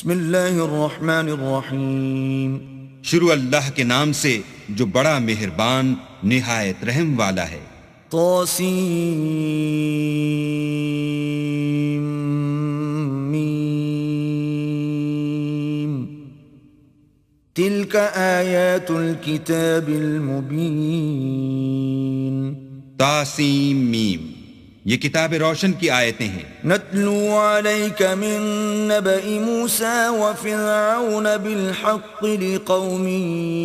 بسم اللہ الرحمن الرحیم. شروع اللہ کے نام سے جو بڑا مہربان نہایت رحم والا ہے. طاسیم میم. تلک آیات الکتاب المبین. تاسیم میم، یہ کتاب روشن کی آیتیں ہیں. نتلو علیک من نبأ موسیٰ وفرعون بالحق لقوم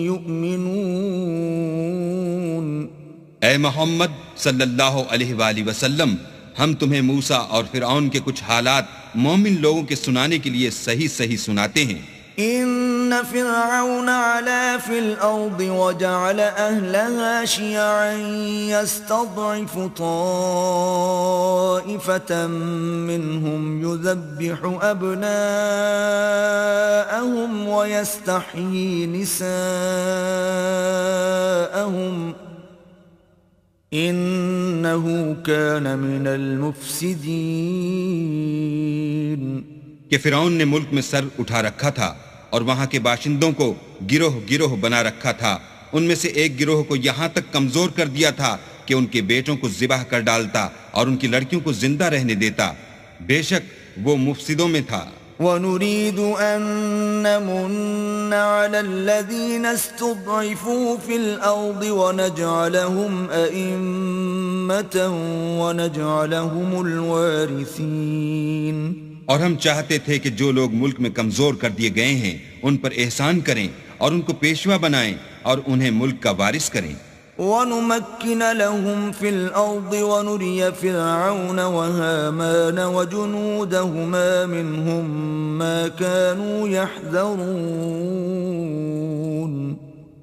یؤمنون. اے محمد صلی اللہ علیہ وآلہ وسلم، ہم تمہیں موسیٰ اور فرعون کے کچھ حالات مومن لوگوں کے سنانے کے لیے صحیح صحیح سناتے ہیں. ان فرعون علا فی الارض وجعل اہلها شیعا یستضعف طائفة منهم یذبح ابناءهم ویستحیی نساءهم انه کان من المفسدین. کہ فرعون نے ملک میں سر اٹھا رکھا تھا اور وہاں کے باشندوں کو گروہ گروہ بنا رکھا تھا. ان میں سے ایک گروہ کو یہاں تک کمزور کر دیا تھا کہ ان کے بیٹوں کو ذبح کر ڈالتا اور ان کی لڑکیوں کو زندہ رہنے دیتا. بے شک وہ مفسدوں میں تھا. وَنُرِيدُ أَن نَّمُنَّ عَلَى الَّذِينَ اسْتُضْعِفُوا فِي الْأَرْضِ وَنَجْعَلَهُمْ أَئِمَّةً وَنَجْعَلَهُمُ الْوَارِثِينَ. اور ہم چاہتے تھے کہ جو لوگ ملک میں کمزور کر دیے گئے ہیں ان پر احسان کریں اور ان کو پیشوا بنائیں اور انہیں ملک کا وارث کریں. وَنُمَكِّنَ لَهُمْ فِي الْأَرْضِ وَنُرِيَ فِرْعَوْنَ وَهَامَانَ وَجُنُودَهُمَا مِنْهُمْ مَا كَانُوا يَحْذَرُونَ.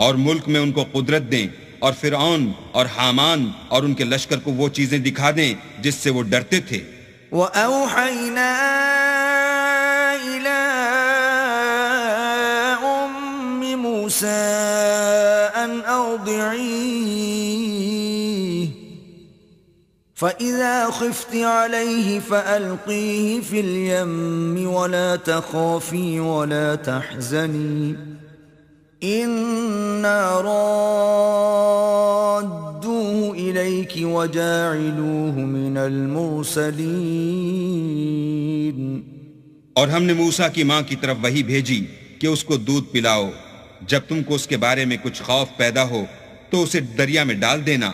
اور ملک میں ان کو قدرت دیں اور فرعون اور حامان اور ان کے لشکر کو وہ چیزیں دکھا دیں جس سے وہ ڈرتے تھے. وَأَوْحَيْنَا إِلَىٰ أُمِّ مُوسَىٰ أَنْ أَرْضِعِيهِ فَإِذَا خِفْتِ عَلَيْهِ فَأَلْقِيهِ فِي الْيَمِّ وَلَا تَخَافِي وَلَا تَحْزَنِي إِنَّا رَادُّوهُ إِلَيْكِ وَجَاعِلُوهُ مِنَ الْمُرْسَلِينَ. اور ہم نے موسیٰ کی ماں کی طرف وحی بھیجی کہ اس کو دودھ پلاؤ. جب تم کو اس کے بارے میں کچھ خوف پیدا ہو تو اسے دریا میں ڈال دینا،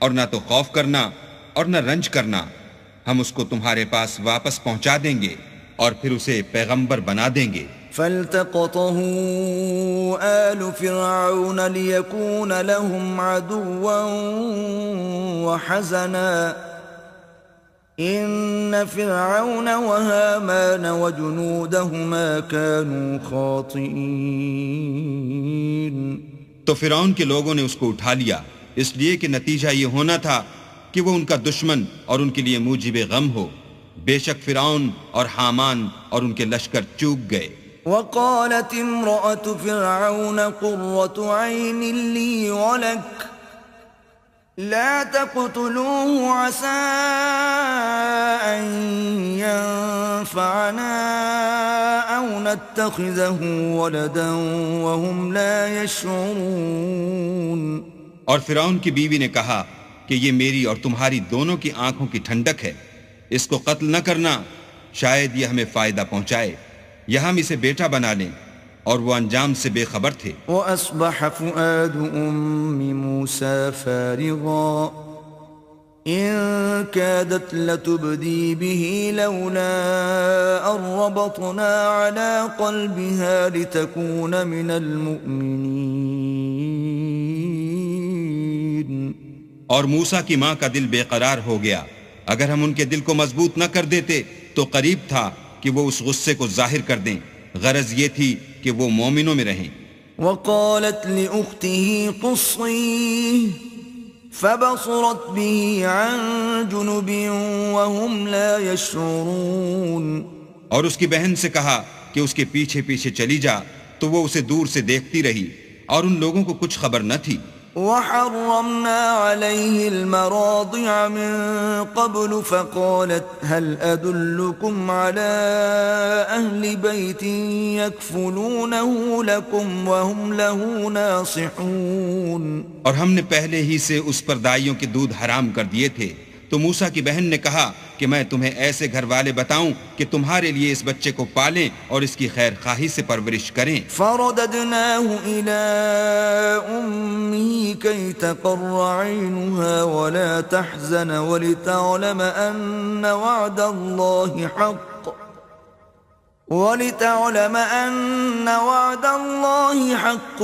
اور نہ تو خوف کرنا اور نہ رنج کرنا. ہم اس کو تمہارے پاس واپس پہنچا دیں گے اور پھر اسے پیغمبر بنا دیں گے. فَالْتَقَطَهُ آلُ فِرْعَوْنَ لِيَكُونَ لَهُمْ عَدُوًّا وَحَزَنًا إِنَّ فِرْعَوْنَ وَهَامَانَ وَجُنُودَهُمَا كَانُوا خَاطِئِينَ. تو فرعون کے لوگوں نے اس کو اٹھا لیا اس لیے کہ نتیجہ یہ ہونا تھا کہ وہ ان کا دشمن اور ان کے لیے موجب غم ہو. بے شک فرعون اور حامان اور ان کے لشکر چوک گئے. وقالت امرأة فرعون قرة عين لي ولك لا تقتلوه عسى أن ينفعنا أو نتخذه ولدا وهم لا يشعرون. اور فرعون کی بیوی نے کہا کہ یہ میری اور تمہاری دونوں کی آنکھوں کی ٹھنڈک ہے، اس کو قتل نہ کرنا، شاید یہ ہمیں فائدہ پہنچائے یا ہم اسے بیٹا بنا لیں. اور وہ انجام سے بے خبر تھے. وَأَصْبَحَ فُؤَادُ أُمِّ مُوسَىٰ فَارِغًا إِن كَادَتْ لَتُبْدِي بِهِ لَوْلَا أَن رَّبَطْنَا عَلَىٰ قَلْبِهَا لِتَكُونَ مِنَ الْمُؤْمِنِينَ. اور موسیٰ کی ماں کا دل بے قرار ہو گیا. اگر ہم ان کے دل کو مضبوط نہ کر دیتے تو قریب تھا کہ وہ اس غصے کو ظاہر کر دیں. غرض یہ تھی کہ وہ مومنوں میں رہیں. وقالت لأخته قصيه فبصرت به عن جنب وهم لا يشعرون. اور اس کی بہن سے کہا کہ اس کے پیچھے پیچھے چلی جا، تو وہ اسے دور سے دیکھتی رہی اور ان لوگوں کو کچھ خبر نہ تھی. وحرمنا عليه المراضع من قبل فقالت هل أدلكم على أهل بيت يكفلونه لكم وهم له ناصحون. اور ہم نے پہلے ہی سے اس پر دائیوں کے دودھ حرام کر دیے تھے. تو موسیٰ کی بہن نے کہا کہ میں تمہیں ایسے گھر والے بتاؤں کہ تمہارے لیے اس بچے کو پالیں اور اس کی خیر خواہی سے پرورش کریں. فرددناه إلى أمه كي تقر عينها ولا تحزن ولتعلم أن وعد الله حق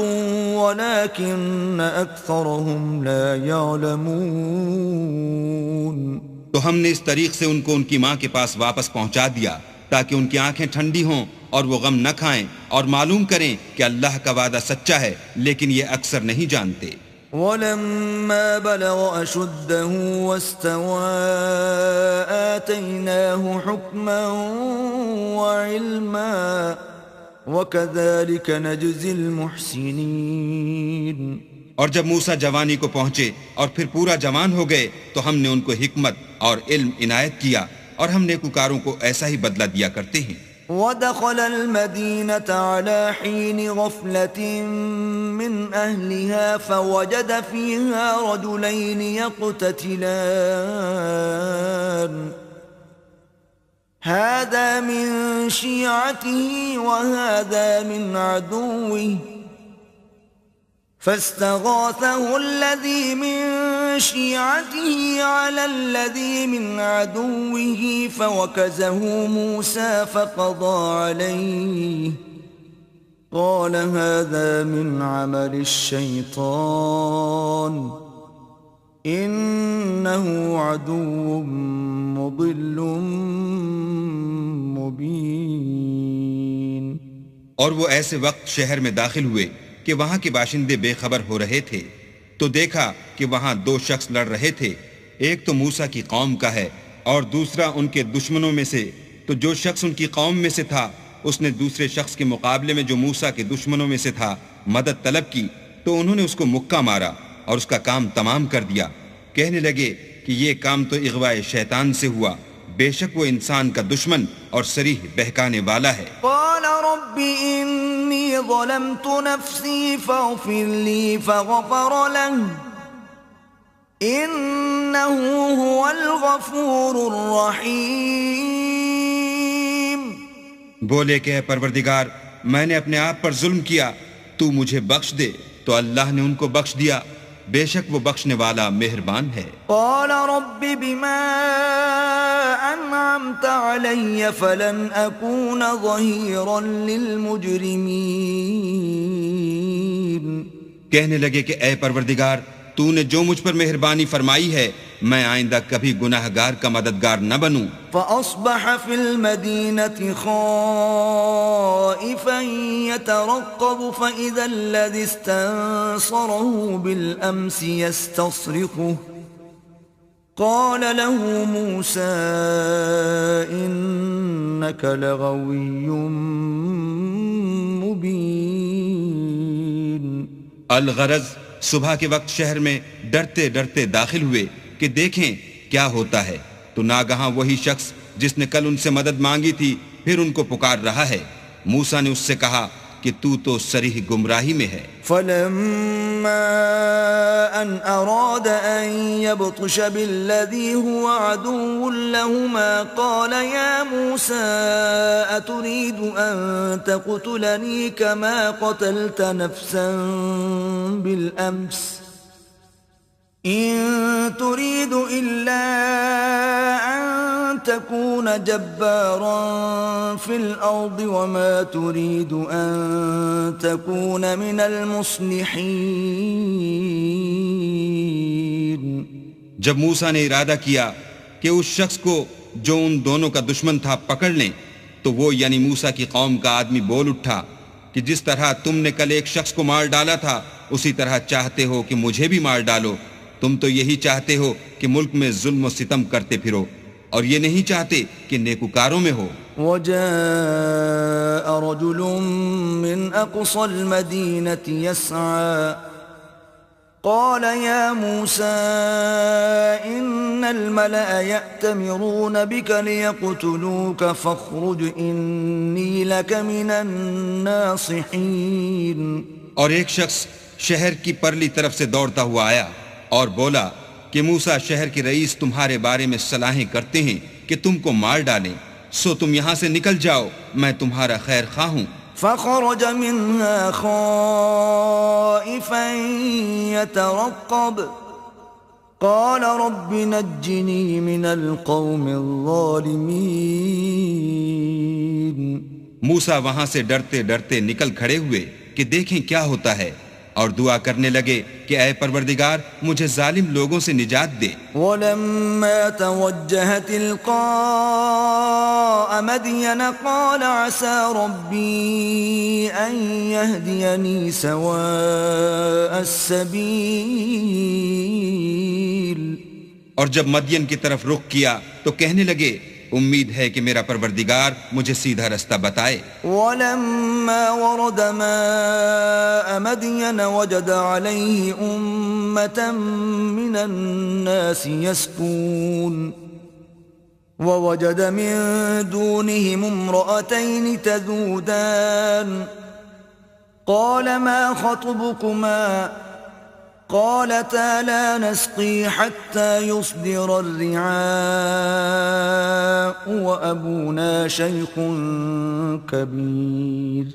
ولكن أكثرهم لا يعلمون. تو ہم نے اس طریق سے ان کو ان کی ماں کے پاس واپس پہنچا دیا تاکہ ان کی آنکھیں ٹھنڈی ہوں اور وہ غم نہ کھائیں اور معلوم کریں کہ اللہ کا وعدہ سچا ہے لیکن یہ اکثر نہیں جانتے. ولما بلغ أشده واستوى آتيناه حكما وعلما وكذلك نجزي المحسنين. اور جب موسیٰ جوانی کو پہنچے اور پھر پورا جوان ہو گئے تو ہم نے ان کو حکمت اور علم عنایت کیا اور ہم نیکوکاروں کو ایسا ہی بدلہ دیا کرتے ہیں. ودخل المدينة على حين غفلة من أهلها فوجد فيها رجلين يقتتلان هذا من شيعته وهذا من عدوه فاستغاثه الذي من شيعته على الذي من عدوه فوكزه موسى فقضى عليه قال هذا من عمل الشيطان إنه عدو مضل مبين. اور وہ ایسے وقت شہر میں داخل ہوئے کہ وہاں کے باشندے بے خبر ہو رہے تھے تو دیکھا کہ وہاں دو شخص لڑ رہے تھے. ایک تو موسیٰ کی قوم کا ہے اور دوسرا ان کے دشمنوں میں سے. تو جو شخص ان کی قوم میں سے تھا اس نے دوسرے شخص کے مقابلے میں جو موسیٰ کے دشمنوں میں سے تھا مدد طلب کی تو انہوں نے اس کو مکہ مارا اور اس کا کام تمام کر دیا. کہنے لگے کہ یہ کام تو اغوائے شیطان سے ہوا، بے شک وہ انسان کا دشمن اور صریح بہکانے والا ہے. قال رب انی ظلمت نفسی فاغفر لی فغفر له انه هو الغفور الرحیم. بولے کہ اے پروردگار میں نے اپنے آپ پر ظلم کیا، تو مجھے بخش دے. تو اللہ نے ان کو بخش دیا، بے شک وہ بخشنے والا مہربان ہے. قال رب بما انعمت علی فلن اکون ظہیرا للمجرمین. کہنے لگے کہ اے پروردگار تو نے جو مجھ پر مہربانی فرمائی ہے میں آئندہ کبھی گناہگار کا مددگار نہ بنوں. فأصبح في المدينة خائفا يترقب فإذا الذي استنصره بالأمس يستصرخه قال له موسى إنك لغوي مبين. الغرض صبح کے وقت شہر میں ڈرتے ڈرتے داخل ہوئے کہ دیکھیں کیا ہوتا ہے تو ناگہاں وہی شخص جس نے کل ان سے مدد مانگی تھی پھر ان کو پکار رہا ہے. موسیٰ نے اس سے کہا کہ تو صریح گمراہی میں ہے. فلما ان اراد ان يبطش بالذي هو عدو لهما قال يا موسى اتريد ان تقتلني كما قتلت نفسا بالامس إن تريد إلا أن تكون جبارا في الأرض وما تريد أن تكون من المصلحين. جب موسیٰ نے ارادہ کیا کہ اس شخص کو جو ان دونوں کا دشمن تھا پکڑ لیں تو وہ یعنی موسیٰ کی قوم کا آدمی بول اٹھا کہ جس طرح تم نے کل ایک شخص کو مار ڈالا تھا اسی طرح چاہتے ہو کہ مجھے بھی مار ڈالو. تم تو یہی چاہتے ہو کہ ملک میں ظلم و ستم کرتے پھرو اور یہ نہیں چاہتے کہ نیکوکاروں میں ہو. وجاء رجل من أقصى المدينة يسعى قال يا موسى إن الملأ يأتمرون بك ليقتلوك فاخرج إني لك من الناصحين. اور ایک شخص شہر کی پرلی طرف سے دوڑتا ہوا آیا اور بولا کہ موسیٰ شہر کے رئیس تمہارے بارے میں صلاحیں کرتے ہیں کہ تم کو مار ڈالیں، سو تم یہاں سے نکل جاؤ، میں تمہارا خیر خواہ ہوں. فخرج منها خائفا يترقب قال رب نجني من القوم الظالمين. موسیٰ وہاں سے ڈرتے ڈرتے نکل کھڑے ہوئے کہ دیکھیں کیا ہوتا ہے، اور دعا کرنے لگے کہ اے پروردگار مجھے ظالم لوگوں سے نجات دے. وَلَمَّا تَوَجَّهَ تِلْقَاءَ مَدْيَنَ قَالَ عَسَى رَبِّي أَن يَهْدِيَنِي سَوَاءَ السَّبِيلِ. اور جب مدین کی طرف رخ کیا تو کہنے لگے امید ہے کہ میرا پروردگار مجھے سیدھا رستہ بتائے. وَلَمَّا وَرَدَ مَاءَ مَدْيَنَ وَجَدَ عَلَيْهِ أُمَّةً مِّنَ النَّاسِ يَسْقُونَ وَوَجَدَ مِن دُونِهِمُ امْرَأَتَيْنِ تَذُودَانِ قَالَ مَا خَطْبُكُمَا قالتا لا نسقي حتى يصدر الرعاء وأبونا شيخ كبير.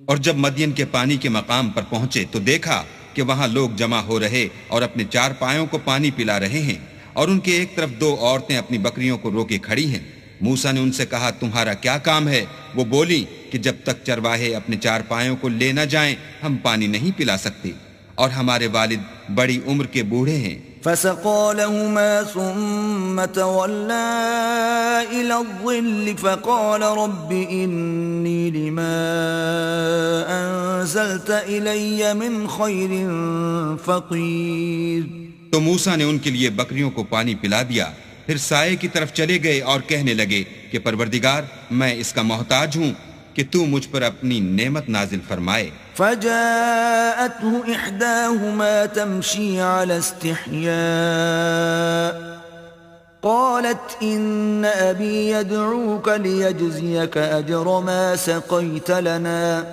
اور جب مدین کے پانی کے مقام پر پہنچے تو دیکھا کہ وہاں لوگ جمع ہو رہے اور اپنے چار پایوں کو پانی پلا رہے ہیں، اور ان کے ایک طرف دو عورتیں اپنی بکریوں کو روکے کھڑی ہیں. موسیٰ نے ان سے کہا تمہارا کیا کام ہے؟ وہ بولی کہ جب تک چرواہے اپنے چار پایوں کو لے نہ جائیں ہم پانی نہیں پلا سکتے، اور ہمارے والد بڑی عمر کے بوڑھے ہیں. فسقى لهما ثم تولى إلى الظل فقال رب إني لما أنزلت إلي من خير فقير. تو موسیٰ نے ان کے لیے بکریوں کو پانی پلا دیا، پھر سائے کی طرف چلے گئے اور کہنے لگے کہ پروردگار میں اس کا محتاج ہوں کہ تو مجھ پر اپنی نعمت نازل فرمائے. فجاءته إحداهما تمشي على استحياء قالت إن أبي يدعوك ليجزيك أجر ما سقيت لنا.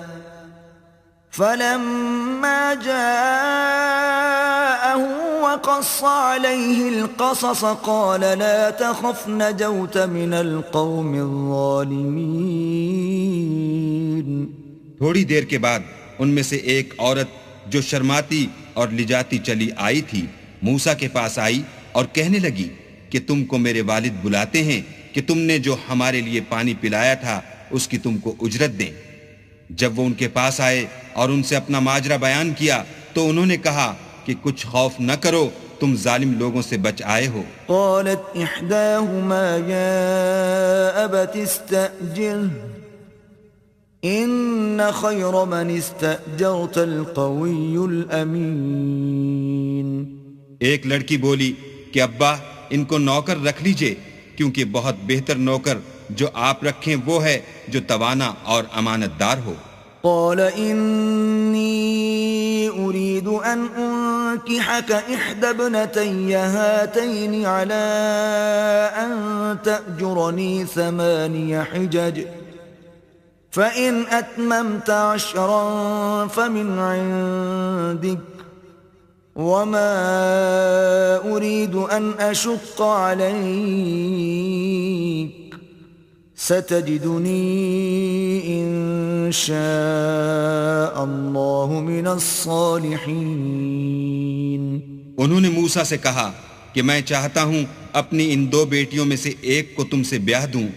فلما جاءه وقص عليه القصص قال لا تخف نجوت من القوم الظالمين. تھوڑی دیر کے بعد ان میں سے ایک عورت جو شرماتی اور لجاتی چلی آئی تھی موسیٰ کے پاس آئی اور کہنے لگی کہ تم کو میرے والد بلاتے ہیں کہ تم نے جو ہمارے لیے پانی پلایا تھا اس کی تم کو اجرت دیں. جب وہ ان کے پاس آئے اور ان سے اپنا ماجرا بیان کیا تو انہوں نے کہا کہ کچھ خوف نہ کرو، تم ظالم لوگوں سے بچ آئے ہو. قالت احداهما يا ابت استأجره ان خير من استأجرت القوي الامين. ایک لڑکی بولی کہ ابا ان کو نوکر رکھ لیجئے، کیونکہ بہت بہتر نوکر جو آپ رکھیں وہ ہے جو توانا اور امانت دار ہو. قال إني أريد أن أنكحك إحدى ابنتي هاتين على أن تأجرني 8 حجج فإن أتممت 10 فمن عندك وما أريد أن أشق عليك ستجدني إن شاء الله من الصالحين. انہوں نے موسیٰ سے کہا کہ میں چاہتا ہوں اپنی ان 2 بیٹیوں میں سے ایک کو تم سے بیاہ دوں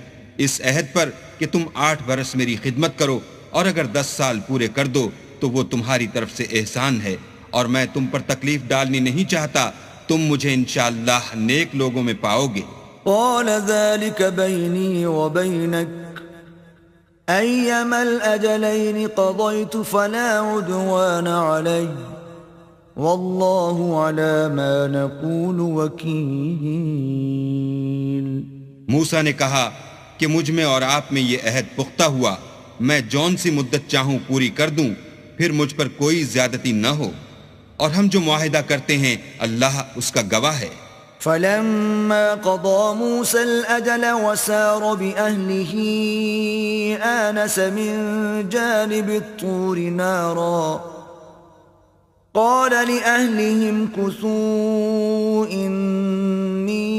اس عہد پر کہ تم 8 برس میری خدمت کرو، اور اگر 10 سال پورے کر دو تو وہ تمہاری طرف سے احسان ہے، اور میں تم پر تکلیف ڈالنی نہیں چاہتا، تم مجھے انشاءاللہ نیک لوگوں میں پاؤ گے. قال ذلك بيني وبينك أيما الأجلين قضيت فلا عدوان علي والله على ما نقول وكيل. موسیٰ نے کہا کہ مجھ میں اور آپ میں یہ عہد پختہ ہوا، میں جون سی مدت چاہوں پوری کر دوں، پھر مجھ پر کوئی زیادتی نہ ہو. اور ہم جو معاہدہ کرتے ہیں اللہ اس کا گواہ ہے۔ فلما قضى موسى الأجل وسار بأهله آنس من جانب الطور نارا قال لأهلهم كثوا إني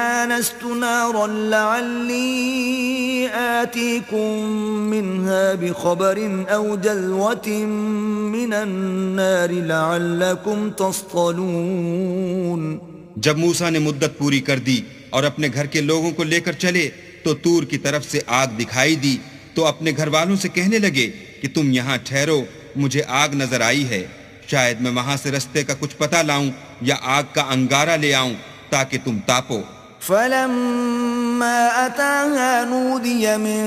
آنست نارا لعلي آتيكم منها بخبر أو جذوة من النار لعلكم تصطلون۔ جب موسیٰ نے مدت پوری کر دی اور اپنے گھر کے لوگوں کو لے کر چلے تو طور کی طرف سے آگ دکھائی دی، تو اپنے گھر والوں سے کہنے لگے کہ تم یہاں ٹھہرو، مجھے آگ نظر آئی ہے، شاید میں وہاں سے رستے کا کچھ پتہ لاؤں یا آگ کا انگارہ لے آؤں تاکہ تم تاپو۔ فلما أتاها نودي من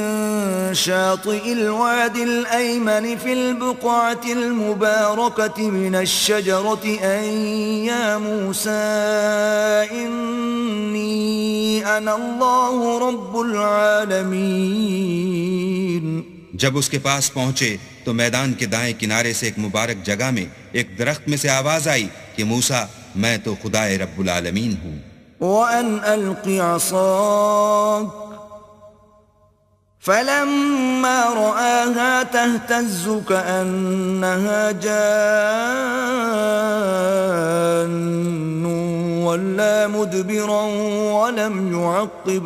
شاطئ الوادي الأيمن في البقعة المباركة من الشجرة أن يا موسى إني أنا الله رب العالمين۔ جب اس کے پاس پہنچے تو میدان کے دائیں کنارے سے ایک مبارک جگہ میں ایک درخت میں سے آواز آئی کہ موسیٰ میں تو خدائے رب العالمین ہوں۔ وَأَنْ أَلْقِ عَصَاكَ فَلَمَّا رَآهَا تَهْتَزُّ كَأَنَّهَا جَانٌّ وَلَّى مُدْبِرًا وَلَمْ يُعَقِّبْ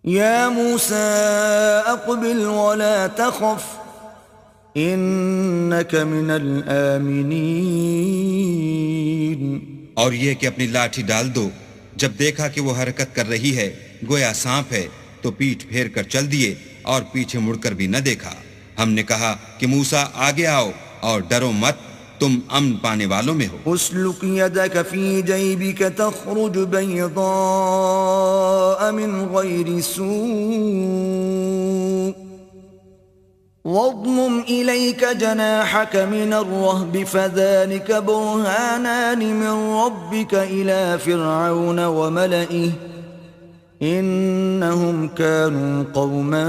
يَا مُوسَى أَقْبِلْ وَلَا تَخَفْ إِنَّكَ مِنَ الْآمِنِينَ۔ اور یہ کہ اپنی لاٹھی ڈال دو۔ جب دیکھا کہ وہ حرکت کر رہی ہے گویا سانپ ہے تو پیٹھ پھیر کر چل دیے اور پیچھے مڑ کر بھی نہ دیکھا۔ ہم نے کہا کہ موسیٰ آگے آؤ اور ڈرو مت، تم امن پانے والوں میں ہو۔ اسلک یدک فی جیبک تخرج بیضاء من غیر سوء واضمم الیک جناحک من الرہب فذلک برہانان من ربک الی فرعون وملئہ انہم كانوا قوما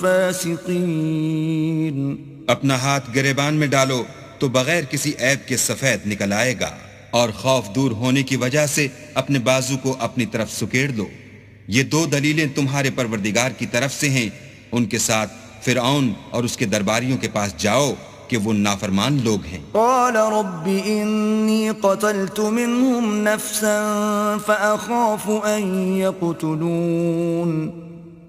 فاسقین۔ اپنا ہاتھ گریبان میں ڈالو تو بغیر کسی عیب کے سفید نکل آئے گا، اور خوف دور ہونے کی وجہ سے اپنے بازو کو اپنی طرف سکیڑ دو۔ یہ دو دلیلیں تمہارے پروردگار کی طرف سے ہیں، ان کے ساتھ فرعون اور اس کے درباریوں کے پاس جاؤ کہ وہ نافرمان لوگ ہیں۔ قال رب انی قتلت منهم نفسا فاخاف ان یقتلون۔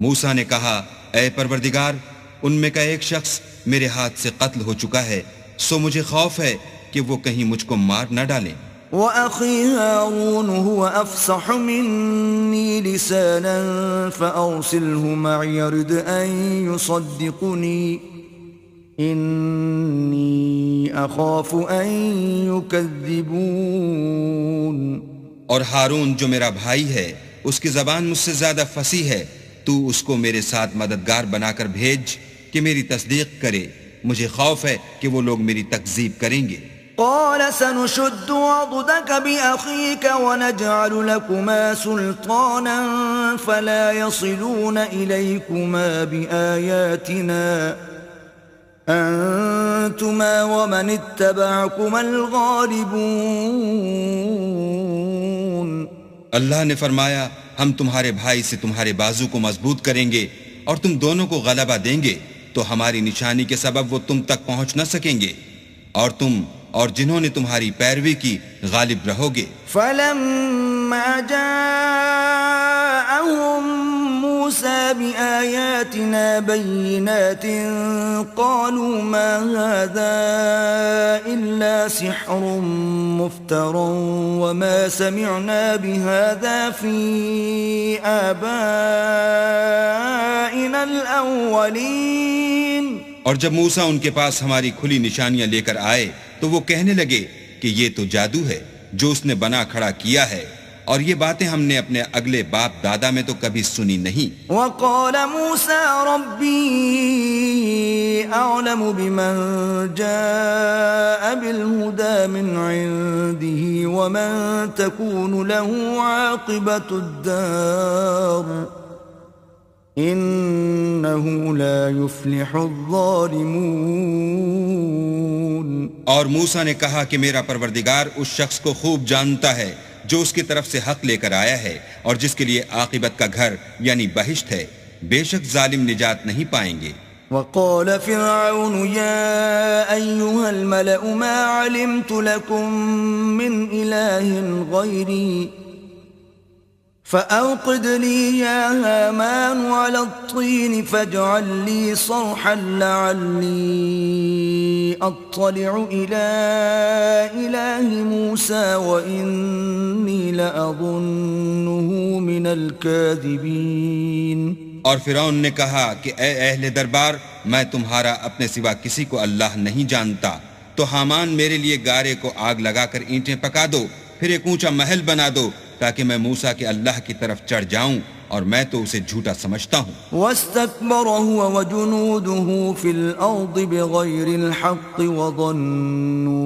موسیٰ نے کہا اے پروردگار، ان میں کا ایک شخص میرے ہاتھ سے قتل ہو چکا ہے، سو مجھے خوف ہے کہ وہ کہیں مجھ کو مار نہ ڈالیں۔ وَأَخِي هَارُونُ هُوَ أَفْصَحُ مِنِّي لِسَانًا فَأَرْسِلْهُ مَعِيَ رِدْ أَن يُصَدِّقُنِي إِنِّي أَخَافُ أَن يُكَذِّبُونَ۔ اور ہارون جو میرا بھائی ہے اس کی زبان مجھ سے زیادہ فصیح ہے، تو اس کو میرے ساتھ مددگار بنا کر بھیج کہ میری تصدیق کرے، مجھے خوف ہے کہ وہ لوگ میری تکذیب کریں گے۔ قال سنشد عضدك بأخيك ونجعل لكما سلطانا فلا يصلون إليكما بآياتنا أنتما ومن اتبعكما الغالبون۔ اللہ نے فرمایا ہم تمہارے بھائی سے تمہارے بازو کو مضبوط کریں گے اور تم دونوں کو غلبہ دیں گے، تو ہماری نشانی کے سبب وہ تم تک پہنچ نہ سکیں گے، اور تم اور جنہوں نے تمہاری پیروی کی غالب رہو گے۔ فَلَمَّا جَاءَهُم مُوسَى بِآيَاتِنَا بَيِّنَاتٍ قَالُوا مَا هَذَا إِلَّا سِحْرٌ مُفْتَرًى وَمَا سَمِعْنَا بِهَذَا فِي آبَائِنَا الْأَوَّلِينَ۔ اور جب موسیٰ ان کے پاس ہماری کھلی نشانیاں لے کر آئے تو وہ کہنے لگے کہ یہ تو جادو ہے جو اس نے بنا کھڑا کیا ہے، اور یہ باتیں ہم نے اپنے اگلے باپ دادا میں تو کبھی سنی نہیں۔ وَقَالَ مُوسَى رَبِّي أَعْلَمُ بِمَنْ جَاءَ بِالْهُدَى مِنْ عِنْدِهِ وَمَنْ تَكُونُ لَهُ عَاقِبَةُ الدَّارِ إنه لا يفلح الظالمون. اور موسیٰ نے کہا کہ میرا پروردگار اس شخص کو خوب جانتا ہے جو اس کی طرف سے حق لے کر آیا ہے اور جس کے لیے عاقبت کا گھر یعنی بہشت ہے. بے شک ظالم نجات نہیں پائیں گے. وقال فرعون يا أيها الملأ ما علمت لكم من إله غيري فأوقد لي يا هامان على الطين فاجعل لي صرحا لعلي أطلع إلى إله موسى وإني لأظنه من الكاذبين. اور فرعون نے کہا کہ اے اہل دربار، میں تمہارا اپنے سوا کسی کو اللہ نہیں جانتا، تو حامان میرے لیے گارے کو آگ لگا کر اینٹیں پکا دو، پھر ایک اونچا محل بنا دو تاکہ میں موسیٰ کے اللہ کی طرف چڑھ جاؤں، اور میں تو اسے جھوٹا سمجھتا ہوں. واستكبر هو وجنوده في الأرض بغير الحق وظنوا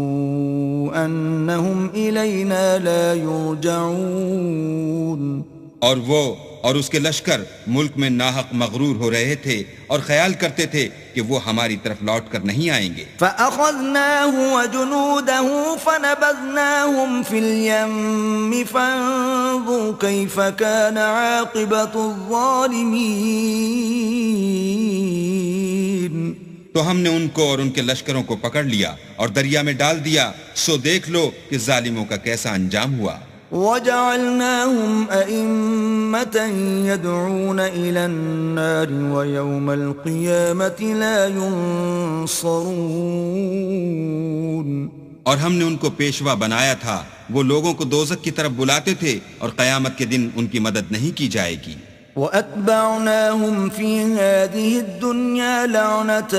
أنهم إلينا لا يرجعون. اور وہ اور اس کے لشکر ملک میں ناحق مغرور ہو رہے تھے اور خیال کرتے تھے کہ وہ ہماری طرف لوٹ کر نہیں آئیں گے. فَأَخَذْنَاهُ وَجُنُودَهُ فَنَبَذْنَاهُمْ فِي الْيَمِّ فَانظُرْ كَيْفَ كَانَ عَاقِبَةُ الظَّالِمِينَ. تو ہم نے ان کو اور ان کے لشکروں کو پکڑ لیا اور دریا میں ڈال دیا، سو دیکھ لو کہ ظالموں کا کیسا انجام ہوا. وَجَعَلْنَاهُمْ أَئِمَّةً يَدْعُونَ إِلَى النَّارِ وَيَوْمَ الْقِيَامَةِ لَا يُنصَرُونَ. اور ہم نے ان کو پیشوا بنایا تھا، وہ لوگوں کو دوزخ کی طرف بلاتے تھے اور قیامت کے دن ان کی مدد نہیں کی جائے گی. وَأَتْبَعْنَاهُمْ فِي هَذِهِ الدُّنْيَا لَعْنَةً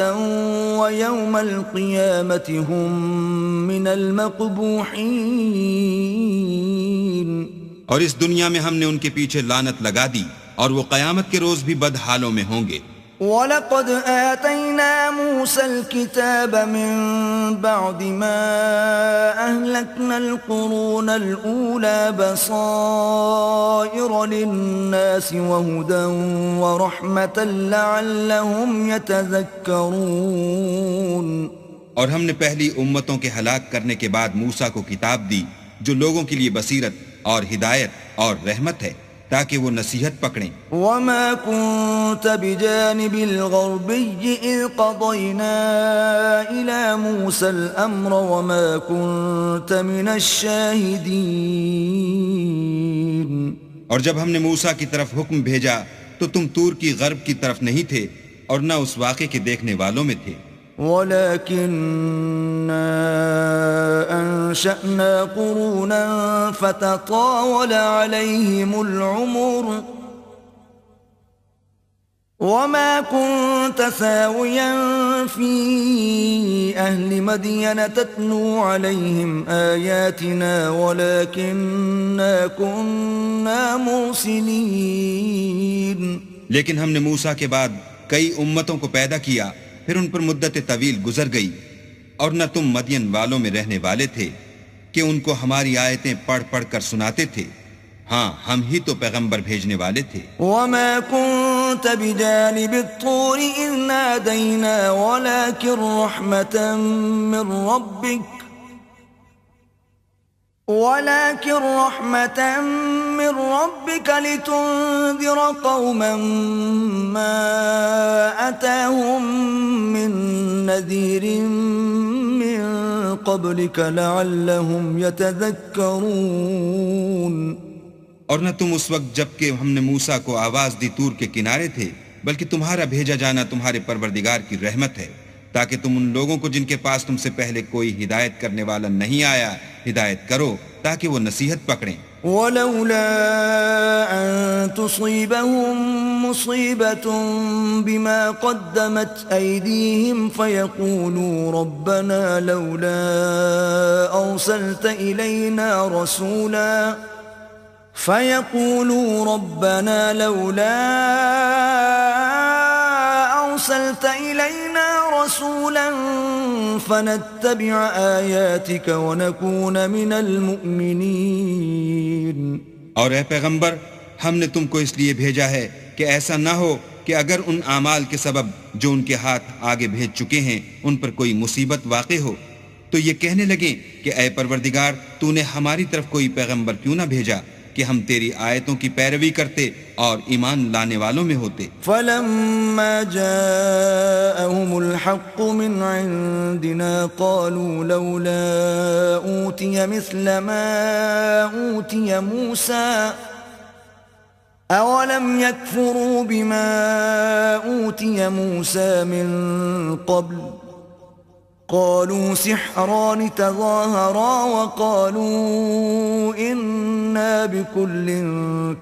وَيَوْمَ الْقِيَامَةِ هُمْ مِنَ الْمَقْبُوحِينَ. اور اس دنیا میں ہم نے ان کے پیچھے لعنت لگا دی اور وہ قیامت کے روز بھی بد حالوں میں ہوں گے. وَلَقَدْ آتَيْنَا مُوسَى الْكِتَابَ مِنْ بَعْدِ مَا أَهْلَكْنَا الْقُرُونَ الْأُولَى بَصَائِرَ لِلنَّاسِ وَهُدًى وَرَحْمَةً لَعَلَّهُمْ يَتَذَكَّرُونَ. اور ہم نے پہلی امتوں کے ہلاک کرنے کے بعد موسیٰ کو کتاب دی جو لوگوں کے لیے بصیرت اور ہدایت اور رحمت ہے تاکہ وہ نصیحت پکڑیں. وَمَا كُنْتَ بِجَانِبِ الْغَرْبِيِّ إِذْ قَضَيْنَا إِلَى مُوسَى الْأَمْرَ وَمَا كُنْتَ مِنَ الشَّاهِدِينَ. اور جب ہم نے موسیٰ کی طرف حکم بھیجا تو تم طور کی غرب کی طرف نہیں تھے اور نہ اس واقعے کے دیکھنے والوں میں تھے. وَلَكِنَّا أَنشَأْنَا قُرُونًا فَتَطَاوَلَ عَلَيْهِمُ الْعُمُرُ وَمَا كُنْتَ ثَاوِيًا فِي أَهْلِ مَدْيَنَ تَتْلُو عَلَيْهِمْ آيَاتِنَا وَلَكِنَّا كُنَّا مُرْسِلِينَ. لیکن ہم نے موسیٰ کے بعد کئی امتوں کو پیدا کیا، پھر ان پر مدت طویل گزر گئی، اور نہ تم مدین والوں میں رہنے والے تھے کہ ان کو ہماری آیتیں پڑھ پڑھ کر سناتے تھے. ہاں ہم ہی تو پیغمبر بھیجنے والے تھے. وَمَا كُنْتَ بِجَانِبِ الطُّورِ إِذْ نَادَيْنَا وَلَكِنْ رَحْمَةً مِّن رَّبِّكَ لِتُنذِرَ قَوْمًا مَّا أَتَاهُم مِّن نَّذِيرٍ مِّن قَبْلِكَ لَعَلَّهُمْ يَتَذَكَّرُونَ. اور نہ تم اس وقت جب کہ ہم نے موسیٰ کو آواز دی طور کے کنارے تھے، بلکہ تمہارا بھیجا جانا تمہارے پروردگار کی رحمت ہے تاکہ تم ان لوگوں کو جن کے پاس تم سے پہلے کوئی ہدایت کرنے والا نہیں آیا ہدایت کرو تاکہ وہ نصیحت پکڑیں. وَلَوْلَا أَن تُصِيبَهُم مُّصِيبَةٌ بِمَا قَدَّمَتْ أَيْدِيهِمْ فَيَقُولُوا رَبَّنَا لَوْلَا أَرْسَلْتَ إِلَيْنَا رَسُولًا فَنَتَّبِعَ آيَاتِكَ وَنَكُونَ مِنَ الْمُؤْمِنِينَ. اور اے پیغمبر، ہم نے تم کو اس لیے بھیجا ہے کہ ایسا نہ ہو کہ اگر ان اعمال کے سبب جو ان کے ہاتھ آگے بھیج چکے ہیں ان پر کوئی مصیبت واقع ہو تو یہ کہنے لگیں کہ اے پروردگار تو نے ہماری طرف کوئی پیغمبر کیوں نہ بھیجا کہ ہم تیری آیتوں کی پیروی کرتے اور ایمان لانے والوں میں ہوتے. فلما جاءهم الحق من عندنا قالوا لولا أوتي مثل ما أوتي موسى أولم يكفروا بما أوتي موسى من قبل قالوا سحران تظاهرا وقالوا إنا بكل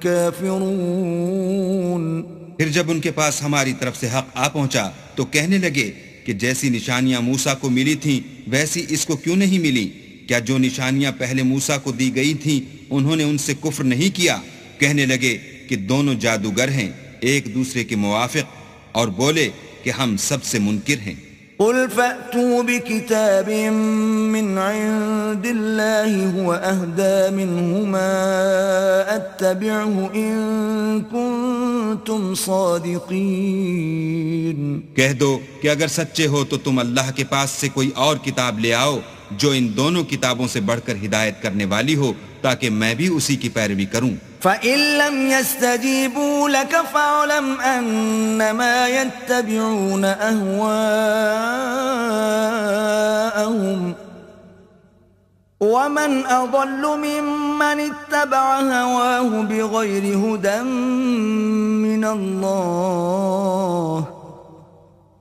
كافرون. پھر جب ان کے پاس ہماری طرف سے حق آ پہنچا تو کہنے لگے کہ جیسی نشانیاں موسیٰ کو ملی تھیں ویسی اس کو کیوں نہیں ملی؟ کیا جو نشانیاں پہلے موسیٰ کو دی گئی تھیں انہوں نے ان سے کفر نہیں کیا؟ کہنے لگے کہ دونوں جادوگر ہیں ایک دوسرے کے موافق، اور بولے کہ ہم سب سے منکر ہیں. قل فأتوا بكتاب من عند الله هو أهدى منهما أتبعه إن كنتم صادقين. کہہ دو کہ اگر سچے ہو تو تم اللہ کے پاس سے کوئی اور کتاب لے آؤ جو ان دونوں کتابوں سے بڑھ کر ہدایت کرنے والی ہو تاکہ میں بھی اسی کی پیروی کروں. فَإِن لَّمْ يَسْتَجِيبُوا لَكَ فَاعْلَمْ أَنَّمَا يَتَّبِعُونَ أَهْوَاءَهُمْ وَمَنْ أَضَلُّ مِمَّنِ اتَّبَعَ هَوَاهُ بِغَيْرِ هُدًى مِّنَ اللَّهِ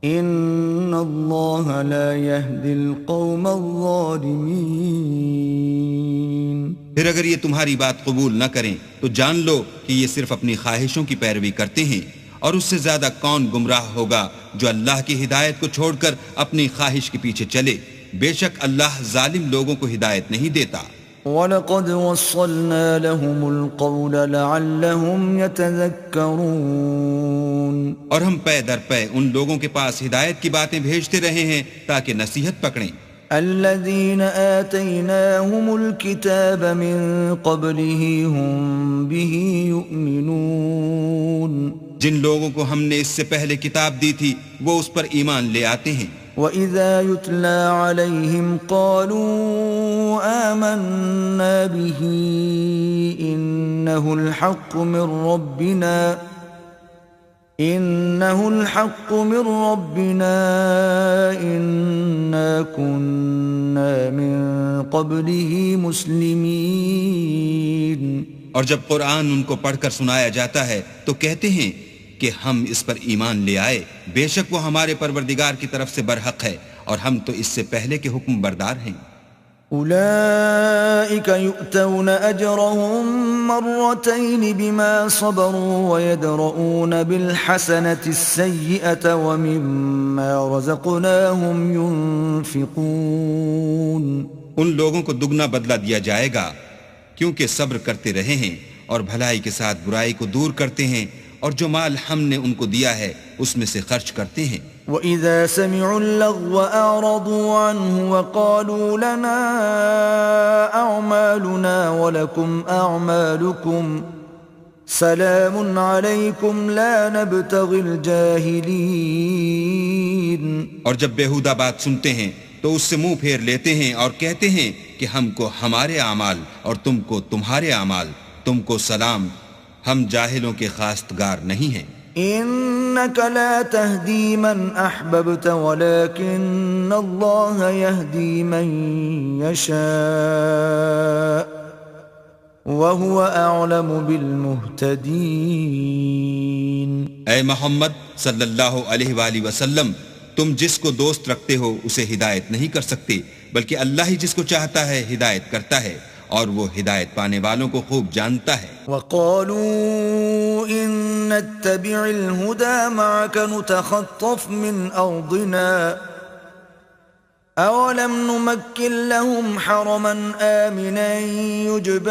إِنَّ اللَّهَ لَا يَهْدِي الْقَوْمَ الظَّالِمِينَ. پھر اگر یہ تمہاری بات قبول نہ کریں تو جان لو کہ یہ صرف اپنی خواہشوں کی پیروی کرتے ہیں، اور اس سے زیادہ کون گمراہ ہوگا جو اللہ کی ہدایت کو چھوڑ کر اپنی خواہش کے پیچھے چلے. بے شک اللہ ظالم لوگوں کو ہدایت نہیں دیتا. وَلَقَدْ وَصَّلْنَا لَهُمُ الْقَوْلَ لَعَلَّهُمْ يَتَذَكَّرُونَ. اور ہم پے در پے ان لوگوں کے پاس ہدایت کی باتیں بھیجتے رہے ہیں تاکہ نصیحت پکڑیں. الذين آتيناهم الكتاب من قبله هم به يؤمنون. جن لوگوں کو ہم نے اس سے پہلے کتاب دی تھی وہ اس پر ایمان لے آتے ہیں. وَإِذَا يُتْلَى عَلَيْهِمْ قَالُوا آمَنَّا بِهِ إِنَّهُ الْحَقُّ مِنْ رَبِّنَا إِنَّا كُنَّا مِن قَبْلِهِ مُسْلِمِينَ. اور جب قرآن ان کو پڑھ کر سنایا جاتا ہے تو کہتے ہیں کہ ہم اس پر ایمان لے آئے، بے شک وہ ہمارے پروردگار کی طرف سے برحق ہے اور ہم تو اس سے پہلے کے حکم بردار ہیں. أولئك يؤتون أجرهم مرتين بما صبروا ويدرؤون بالحسنة السيئة ومما رزقناهم ينفقون. ان لوگوں کو دگنا بدلہ دیا جائے گا کیونکہ صبر کرتے رہے ہیں اور بھلائی کے ساتھ برائی کو دور کرتے ہیں، اور جو مال ہم نے ان کو دیا ہے اس میں سے خرچ کرتے ہیں. وَإِذَا سَمِعُوا اللَّغْوَ أَعْرَضُوا عَنْهُ وَقَالُوا لَنَا أَعْمَالُنَا وَلَكُمْ أَعْمَالُكُمْ سَلَامٌ عَلَيْكُمْ لَا نَبْتَغِي الْجَاهِلِينَ. اور جب بیہودہ بات سنتے ہیں تو اس سے منہ پھیر لیتے ہیں اور کہتے ہیں کہ ہم کو ہمارے اعمال اور تم کو تمہارے اعمال، تم کو سلام، ہم جاہلوں کے خواستگار نہیں ہیں. إنك لا تهدي من أحببت ولكن الله يهدي من يشاء وهو أعلم بالمهتدين. اے محمد صلی اللہ علیہ وآلہ وسلم، تم جس کو دوست رکھتے ہو اسے ہدایت نہیں کر سکتے، بلکہ اللہ ہی جس کو چاہتا ہے ہدایت کرتا ہے، اور وہ ہدایت پانے والوں کو خوب جانتا ہے. وقالوا إن نتبع الهدى معك نتخطف من أرضنا أولم نمكن لهم حرما آمنا يجبى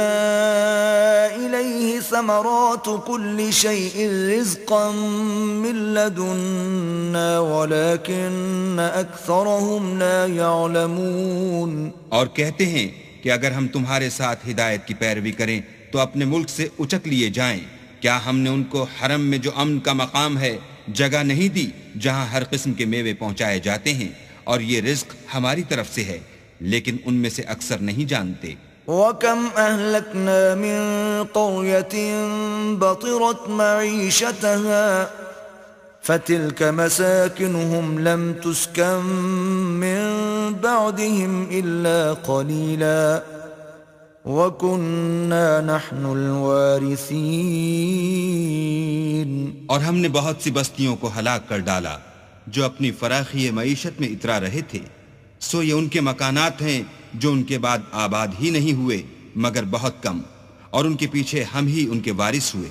إليه ثمرات كل شيء رزقا من لدنا ولكن أكثرهم لا يعلمون. اور کہتے ہیں کہ اگر ہم تمہارے ساتھ ہدایت کی پیروی کریں تو اپنے ملک سے اچک لیے جائیں. کیا ہم نے ان کو حرم میں جو امن کا مقام ہے جگہ نہیں دی جہاں ہر قسم کے میوے پہنچائے جاتے ہیں، اور یہ رزق ہماری طرف سے ہے، لیکن ان میں سے اکثر نہیں جانتے۔ وَكَمْ أَهْلَكْنَا مِنْ قَرْيَةٍ بَطِرَتْ مَعِيشَتَهَا فَتِلْكَ مَسَاكِنُهُمْ لَمْ تُسْكَنْ مِنْ بَعْدِهِمْ إِلَّا قَلِيلًا وَكُنَّا نَحْنُ الْوَارِثِينَ۔ اور ہم نے بہت سی بستیوں کو ہلاک کر ڈالا جو اپنی فراخی معیشت میں اترا رہے تھے، سو یہ ان کے مکانات ہیں جو ان کے بعد آباد ہی نہیں ہوئے مگر بہت کم، اور ان کے پیچھے ہم ہی ان کے وارث ہوئے۔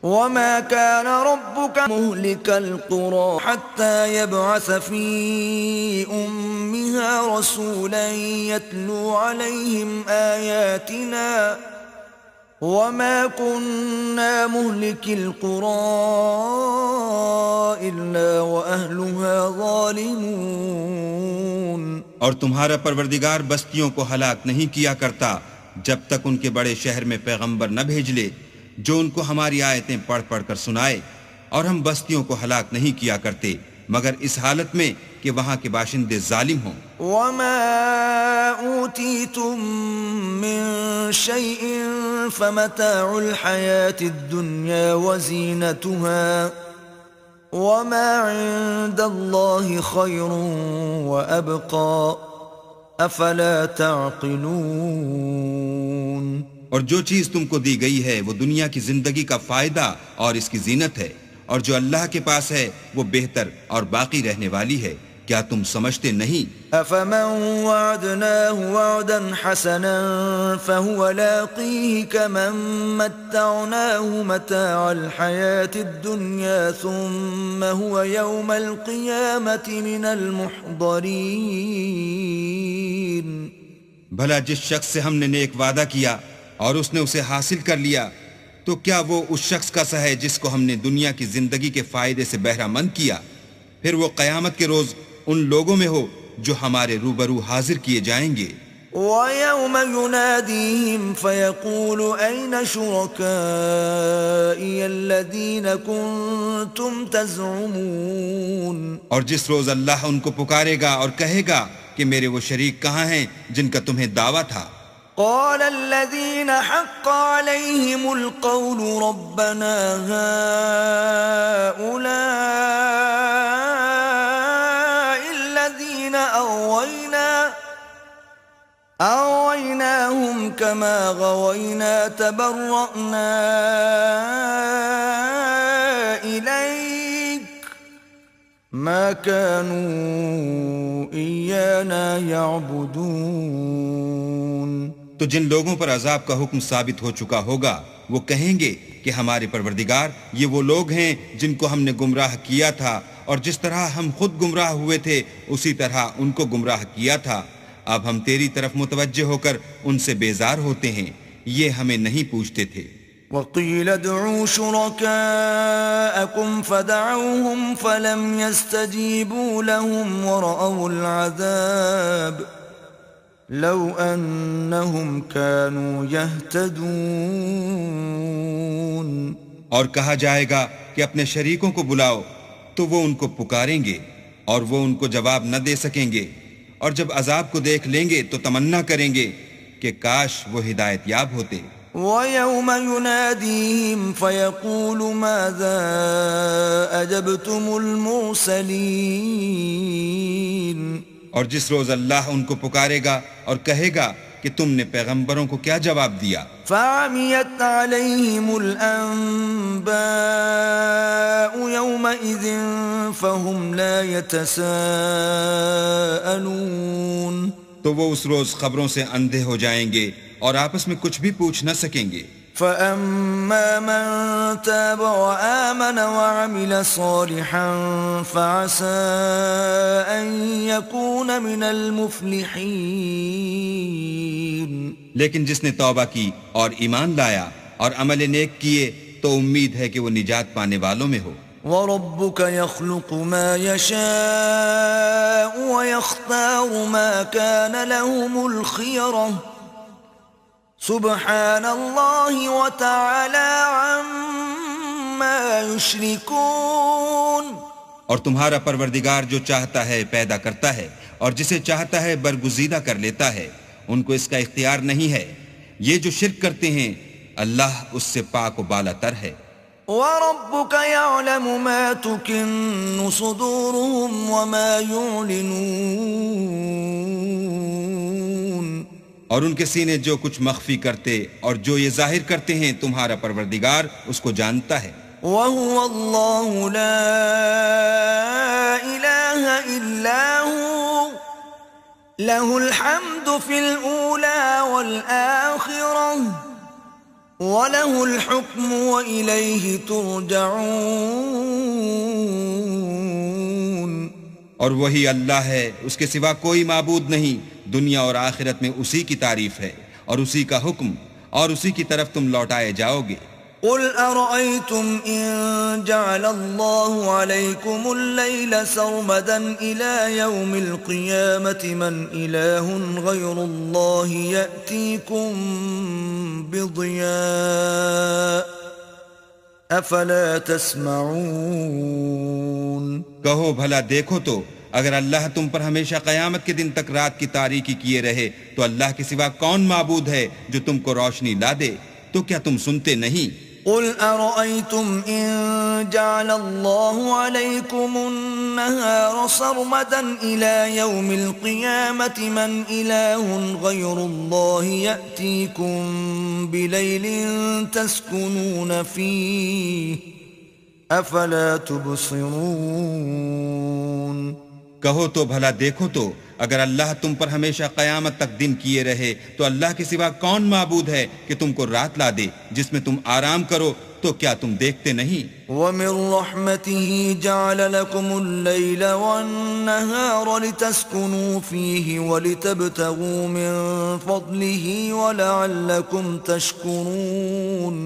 وَمَا كَانَ رَبُّكَ مُهْلِكَ الْقُرَى حَتَّى يَبْعَثَ فِي أُمِّهَا رَسُولًا يَتْلُو عَلَيْهِمْ آيَاتِنَا وَمَا كُنَّا مُهْلِكِ الْقُرَى إِلَّا وَأَهْلُهَا ظَالِمُونَ۔ اور تمہارا پروردگار بستیوں کو ہلاک نہیں کیا کرتا جب تک ان کے بڑے شہر میں پیغمبر نہ بھیج لے جو ان کو ہماری آیتیں پڑھ پڑھ کر سنائے، اور ہم بستیوں کو ہلاک نہیں کیا کرتے مگر اس حالت میں کہ وہاں کے باشندے ظالم ہوں۔ وَمَا أُوتِيتُم مِّن شَيْءٍ فَمَتَاعُ الْحَيَاةِ الدُّنْيَا وَزِينَتُهَا وَمَا عِندَ اللَّهِ خَيْرٌ وَأَبْقَى أَفَلَا تَعْقِلُونَ۔ اور جو چیز تم کو دی گئی ہے وہ دنیا کی زندگی کا فائدہ اور اس کی زینت ہے، اور جو اللہ کے پاس ہے وہ بہتر اور باقی رہنے والی ہے، کیا تم سمجھتے نہیں؟ أَفَمَنْ وَعَدْنَاهُ وَعْدًا حَسَنًا فَهُوَ لَاقِيهِ كَمَنْ مَتَّعْنَاهُ مَتَاعَ الْحَيَاةِ الدُّنْيَا ثُمَّ هُوَ يَوْمَ الْقِيَامَةِ مِنَ الْمُحْضَرِينَ۔ بھلا جس شخص سے ہم نے نیک وعدہ کیا اور اس نے اسے حاصل کر لیا، تو کیا وہ اس شخص کا سا ہے جس کو ہم نے دنیا کی زندگی کے فائدے سے بہرہ مند کیا؟ پھر وہ قیامت کے روز ان لوگوں میں ہو جو ہمارے روبرو حاضر کیے جائیں گے۔ وَيَوْمَ يُنَادِيهِمْ فَيَقُولُ أَيْنَ شُرَكَائِيَ الَّذِينَ كُنْتُمْ تَزْعُمُونَ۔ اور جس روز اللہ ان کو پکارے گا اور کہے گا کہ میرے وہ شریک کہاں ہیں جن کا تمہیں دعویٰ تھا؟ قال الذين حق عليهم القول ربنا هؤلاء الذين أغويناهم كما غوينا تبرأنا إليك ما كانوا إيانا يعبدون۔ تو جن لوگوں پر عذاب کا حکم ثابت ہو چکا ہوگا وہ کہیں گے کہ ہمارے پروردگار یہ وہ لوگ ہیں جن کو ہم نے گمراہ کیا تھا، اور جس طرح ہم خود گمراہ ہوئے تھے اسی طرح ان کو گمراہ کیا تھا۔ اب ہم تیری طرف متوجہ ہو کر ان سے بیزار ہوتے ہیں، یہ ہمیں نہیں پوچھتے تھے۔ وَقِيلَ ادْعُوا شُرَكَاءَكُمْ فَدَعَوْهُمْ فَلَمْ يَسْتَجِيبُوا لَهُمْ وَرَأَوُا الْعَذَابَ لَوْ أَنَّهُمْ كَانُوا يَهْتَدُونَ۔ اور کہا جائے گا کہ اپنے شریکوں کو بلاؤ تو وہ ان کو پکاریں گے اور وہ ان کو جواب نہ دے سکیں گے، اور جب عذاب کو دیکھ لیں گے تو تمنا کریں گے کہ کاش وہ ہدایت یاب ہوتے۔ وَيَوْمَ يُنَادِيهِمْ فَيَقُولُ مَاذَا أَجَبْتُمُ الْمُرْسَلِينَ۔ اور جس روز اللہ ان کو پکارے گا اور کہے گا کہ تم نے پیغمبروں کو کیا جواب دیا؟ فَعَمِيَتْ عَلَيْهِمُ الْأَنبَاءُ يَوْمَئِذٍ فَهُمْ لَا يَتَسَاءَلُونَ۔ تو وہ اس روز خبروں سے اندھے ہو جائیں گے اور آپس میں کچھ بھی پوچھ نہ سکیں گے۔ فَأَمَّا مَن تَابَ وَآمَنَ وَعَمِلَ صَالِحًا فَعَسَىٰ أَن يَكُونَ مِنَ الْمُفْلِحِينَ۔ لیکن جس نے توبہ کی اور ایمان لایا اور عمل نیک کیے تو امید ہے کہ وہ نجات پانے والوں میں ہو۔ وَرَبُّكَ يَخْلُقُ مَا يَشَاءُ وَيَخْتَارُ مَا كَانَ لَهُمُ الْخِيَرَةُ سُبْحَانَ اللَّهِ وَتَعَالَى عَمَّا يُشْرِكُونَ۔ اور تمہارا پروردگار جو چاہتا ہے پیدا کرتا ہے اور جسے چاہتا ہے برگزیدہ کر لیتا ہے، ان کو اس کا اختیار نہیں ہے۔ یہ جو شرک کرتے ہیں اللہ اس سے پاک و بالا تر ہے۔ وَرَبُّكَ يَعْلَمُ مَا تُكِنُّ صُدُورُهُمْ وَمَا يُعْلِنُونَ، اور ان کے سینے جو کچھ مخفی کرتے اور جو یہ ظاہر کرتے ہیں تمہارا پروردگار اس کو جانتا ہے۔ وَهُوَ اللَّهُ لَا إِلَٰهَ إِلَّا هُوَ لَهُ الْحَمْدُ فِي الْأُولَى وَالْآخِرَةِ وَلَهُ الْحُكْمُ وَإِلَيْهِ تُرْجَعُونَ۔ اور وہی اللہ ہے، اس کے سوا کوئی معبود نہیں، دنیا اور آخرت میں اسی کی تعریف ہے اور اسی کا حکم، اور اسی کی طرف تم لوٹائے جاؤ گے۔ قُلْ أَرَأَيْتُمْ إِن جَعَلَ اللَّهُ عَلَيْكُمُ اللَّيْلَ سَرْمَدًا إِلَى يَوْمِ الْقِيَامَةِ مَنْ إِلَٰهٌ غَيْرُ اللَّهِ يَأْتِيكُمْ بِضِيَاءٍ أَفَلَا تَسْمَعُونَ۔ کہو بھلا دیکھو تو اگر اللہ تم پر ہمیشہ قیامت کے دن تک رات کی تاریکی کیے رہے تو اللہ کے سوا کون معبود ہے جو تم کو روشنی لا دے؟ تو کیا تم سنتے نہیں؟ قُلْ أَرَأَيْتُمْ إِن جَعَلَ اللَّهُ عَلَيْكُمُ النَّهَارَ سَرْمَدًا إِلَى يَوْمِ الْقِيَامَةِ مَنْ إِلَٰهٌ غَيْرُ اللَّهِ يَأْتِيكُمْ بِلَيْلٍ تَسْكُنُونَ فِيهِ أَفَلَا تُبْصِرُونَ۔ کہو تو بھلا دیکھو تو اگر اللہ تم پر ہمیشہ قیامت تک دن کیے رہے تو اللہ کے سوا کون معبود ہے کہ تم کو رات لا دے جس میں تم آرام کرو؟ تو کیا تم دیکھتے نہیں؟ وَمِن رَحْمَتِهِ جَعَلَ لَكُمُ اللَّيْلَ وَالنَّهَارَ لِتَسْكُنُوا فِيهِ وَلِتَبْتَغُوا مِن فَضْلِهِ وَلَعَلَّكُمْ تَشْكُرُونَ۔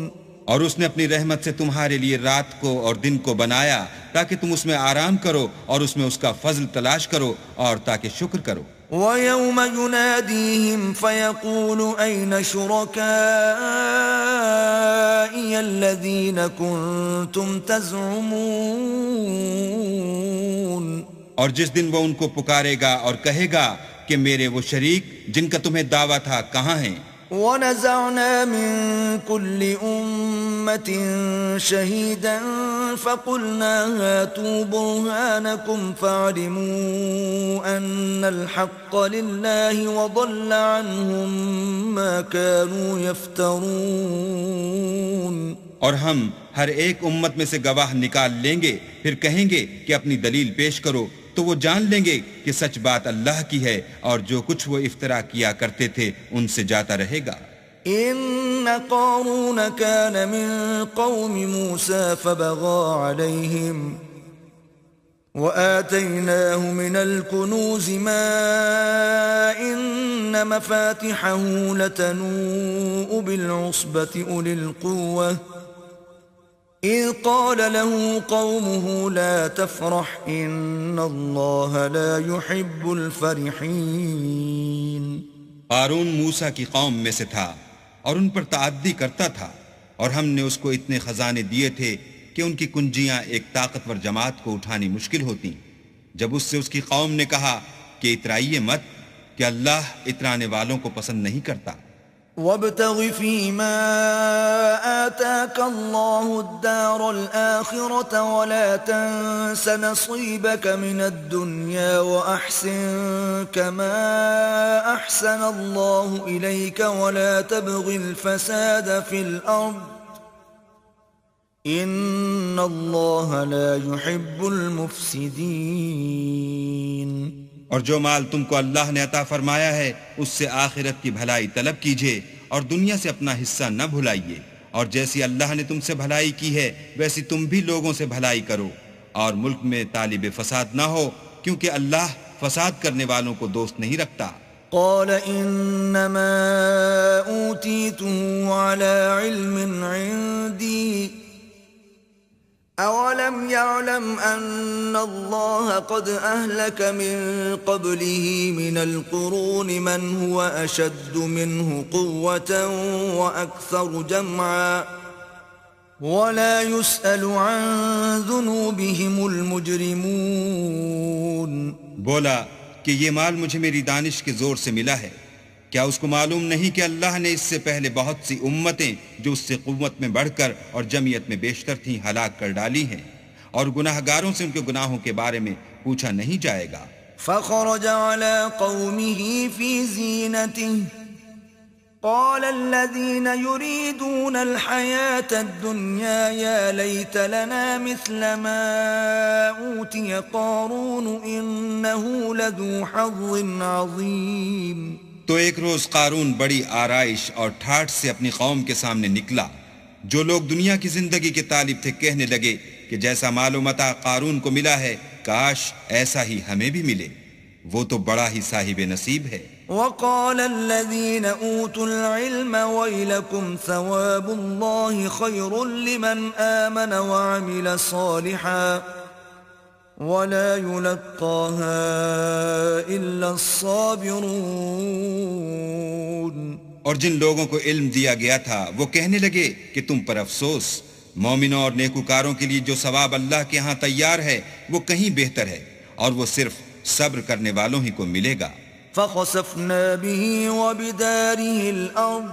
اور اس نے اپنی رحمت سے تمہارے لیے رات کو اور دن کو بنایا تاکہ تم اس میں آرام کرو اور اس میں اس کا فضل تلاش کرو اور تاکہ شکر کرو۔ وَيَوْمَ يُنَادِيهِمْ فَيَقُولُ أَيْنَ شُرَكَائِيَ الَّذِينَ كُنتُمْ تَزْعُمُونَ۔ اور جس دن وہ ان کو پکارے گا اور کہے گا کہ میرے وہ شریک جن کا تمہیں دعویٰ تھا کہاں ہیں؟ وَنَزَعْنَا مِن كُلِّ أُمَّةٍ شَهِيدًا فَقُلْنَا هَاتُوا بُرْهَانَكُمْ فَعَلِمُوا أَنَّ الْحَقَّ لِلَّهِ وَضَلَّ عَنْهُمْ مَا كَانُوا يَفْتَرُونَ۔ اور ہم ہر ایک امت میں سے گواہ نکال لیں گے، پھر کہیں گے کہ اپنی دلیل پیش کرو، تو وہ جان لیں گے کہ سچ بات اللہ کی ہے اور جو کچھ وہ افترا کیا کرتے تھے ان سے جاتا رہے گا۔ إن قارون كان من قوم موسى فبغى عليهم وآتيناه من الكنوز ما إن مفاتحه لتنوء بالعصبة أولي القوة إذ قال له قومه لا تفرح إن الله لا يحب الفرحين۔ قارون موسیٰ کی قوم میں سے تھا اور ان پر تعدی کرتا تھا، اور ہم نے اس کو اتنے خزانے دیے تھے کہ ان کی کنجیاں ایک طاقتور جماعت کو اٹھانی مشکل ہوتی۔ جب اس سے اس کی قوم نے کہا کہ اترائیے مت کہ اللہ اترانے والوں کو پسند نہیں کرتا۔ وَابْتَغِ فِيمَا آتَاكَ اللَّهُ الدَّارَ الْآخِرَةَ وَلَا تَنْسَ نَصِيبَكَ مِنَ الدُّنْيَا وَأَحْسِنْ كَمَا أَحْسَنَ اللَّهُ إِلَيْكَ وَلَا تَبْغِ الْفَسَادَ فِي الْأَرْضِ إِنَّ اللَّهَ لَا يُحِبُّ الْمُفْسِدِينَ۔ اور جو مال تم کو اللہ نے عطا فرمایا ہے اس سے آخرت کی بھلائی طلب کیجیے اور دنیا سے اپنا حصہ نہ بھلائیے، اور جیسی اللہ نے تم سے بھلائی کی ہے ویسی تم بھی لوگوں سے بھلائی کرو، اور ملک میں طالب فساد نہ ہو کیونکہ اللہ فساد کرنے والوں کو دوست نہیں رکھتا۔ قال انما اوتیته على علم عندي اولم يعلم ان الله قد اهلك من قبله من القرون من هو اشد منه قوة واكثر جمعا ولا يسأل عن ذنوبهم المجرمون. بولا کہ یہ مال مجھے میری دانش کے زور سے ملا ہے. کیا اس کو معلوم نہیں کہ اللہ نے اس سے پہلے بہت سی امتیں جو اس سے قوت میں بڑھ کر اور جمعیت میں بیشتر تھیں ہلاک کر ڈالی ہیں، اور گناہگاروں سے ان کے گناہوں کے بارے میں پوچھا نہیں جائے گا. فخرج على قومه في زينته قال الذين يريدون الحياة الدنيا يا ليت لنا مثل ما أوتي قارون إنه لذو حظ عظيم. تو ایک روز قارون بڑی آرائش اور ٹھاٹھ سے اپنی قوم کے سامنے نکلا. جو لوگ دنیا کی زندگی کے طالب تھے کہنے لگے کہ جیسا مال و متاع قارون کو ملا ہے کاش ایسا ہی ہمیں بھی ملے، وہ تو بڑا ہی صاحب نصیب ہے. وقال الذين أوتوا العلم ويلكم ثواب الله خير لمن آمن وعمل صالحا ولا يلقاها إلا الصابرون. اور جن لوگوں کو علم دیا گیا تھا وہ کہنے لگے کہ تم پر افسوس، مومنوں اور نیکوکاروں کے لیے جو ثواب اللہ کے ہاں تیار ہے وہ کہیں بہتر ہے، اور وہ صرف صبر کرنے والوں ہی کو ملے گا. فخسفنا به وبداره الأرض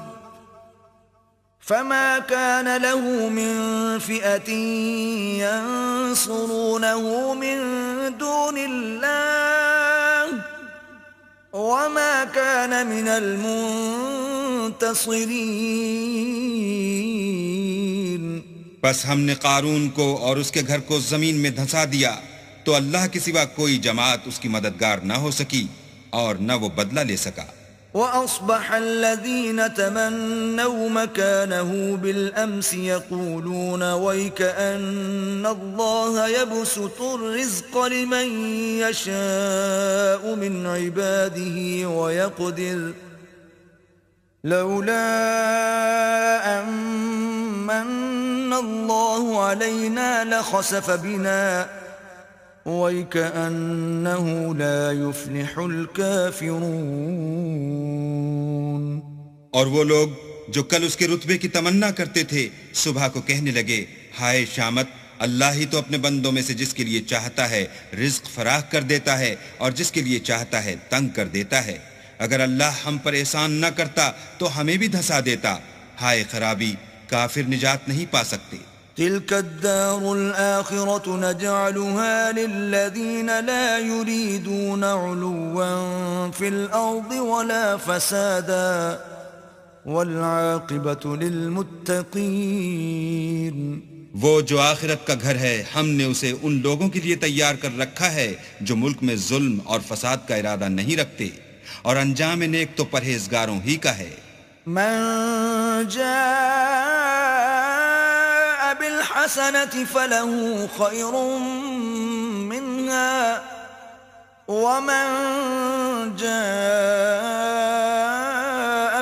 فما كان له من فئة ينصرونه من دون الله وما كان من المنتصرين. بس ہم نے قارون کو اور اس کے گھر کو زمین میں دھنسا دیا تو اللہ کے سوا کوئی جماعت اس کی مددگار نہ ہو سکی اور نہ وہ بدلہ لے سکا. وأصبح الذين تمنوا مكانه بالأمس يقولون ويكأن الله يبسط الرزق لمن يشاء من عباده ويقدر لولا أمن الله علينا لخسف بنا وَيْكَأَنَّهُ لَا يُفْلِحُ الْكَافِرُونَ. اور وہ لوگ جو کل اس کے رتبے کی تمنا کرتے تھے صبح کو کہنے لگے ہائے شامت، اللہ ہی تو اپنے بندوں میں سے جس کے لیے چاہتا ہے رزق فراخ کر دیتا ہے اور جس کے لیے چاہتا ہے تنگ کر دیتا ہے. اگر اللہ ہم پر احسان نہ کرتا تو ہمیں بھی دھنسا دیتا. ہائے خرابی، کافر نجات نہیں پا سکتے. تلك الدار الآخرة نجعلها للذين لا يريدون علوا في الأرض ولا فسادا والعاقبة للمتقين. وہ جو آخرت کا گھر ہے ہم نے اسے ان لوگوں کے لیے تیار کر رکھا ہے جو ملک میں ظلم اور فساد کا ارادہ نہیں رکھتے، اور انجام نیک تو پرہیزگاروں ہی کا ہے. من جاء بالحسنة فله خير منها ومن جاء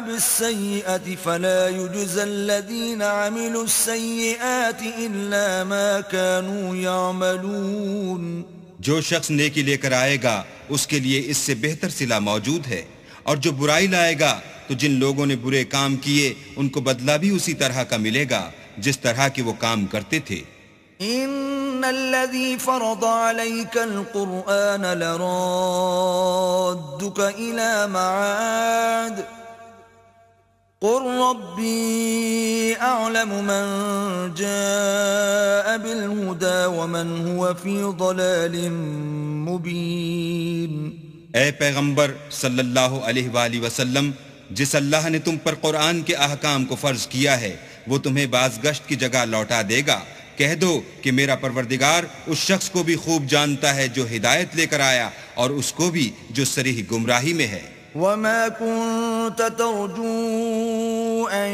بالسيئة فلا يجزى الذين عملوا السيئات إلا ما كانوا يعملون. جو شخص نیکی لے کر آئے گا اس کے لیے اس سے بہتر صلہ موجود ہے، اور جو برائی لائے گا تو جن لوگوں نے برے کام کیے ان کو بدلہ بھی اسی طرح کا ملے گا جس طرح کے وہ کام کرتے تھے. ان الذي فرض عليك القرآن لرادك الى معاد قل ربي اعلم من جاء بالهدى ومن هو في ضلال مبين. اے پیغمبر صلی اللہ علیہ وآلہ وسلم، جس اللہ نے تم پر قرآن کے احکام کو فرض کیا ہے وہ تمہیں باز گشت کی جگہ لوٹا دے گا. کہہ دو کہ میرا پروردگار اس شخص کو بھی خوب جانتا ہے جو ہدایت لے کر آیا اور اس کو بھی جو صریح گمراہی میں ہے. وما كنت ترجو أن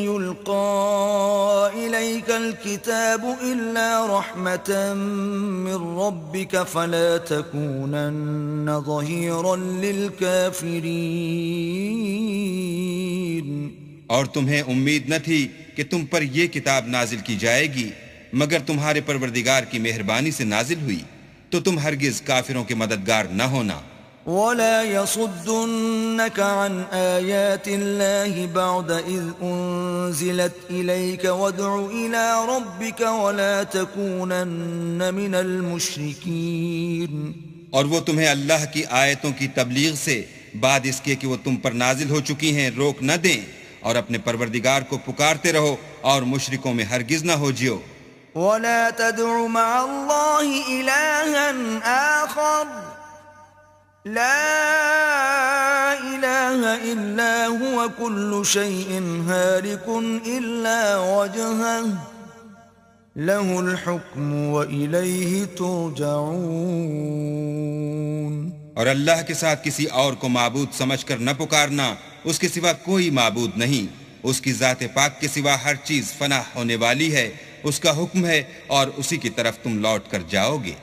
يلقى إليك الكتاب إلا رحمة من ربك فلا تكونن ظهيرا للكافرين. اور تمہیں امید نہ تھی کہ تم پر یہ کتاب نازل کی جائے گی مگر تمہارے پروردگار کی مہربانی سے نازل ہوئی، تو تم ہرگز کافروں کے مددگار نہ ہونا. ولا يصدنك عن آيات الله بعد إذ أنزلت إليك وادع إلى ربك ولا تكونن من المشركين. اور وہ تمہیں اللہ کی آیتوں کی تبلیغ سے بعد اس کے کہ وہ تم پر نازل ہو چکی ہیں روک نہ دیں، اور اپنے پروردگار کو پکارتے رہو اور مشرکوں میں ہرگز نہ ہو جیو. ولا تدع مع الله إلها آخر لا إله إلا هو كل شيء هالك إلا وجهه له الحكم وإليه ترجعون. اور اللہ کے ساتھ کسی اور کو معبود سمجھ کر نہ پکارنا، اس کے سوا کوئی معبود نہیں، اس کی ذات پاک کے سوا ہر چیز فنا ہونے والی ہے، اس کا حکم ہے اور اسی کی طرف تم لوٹ کر جاؤ گے.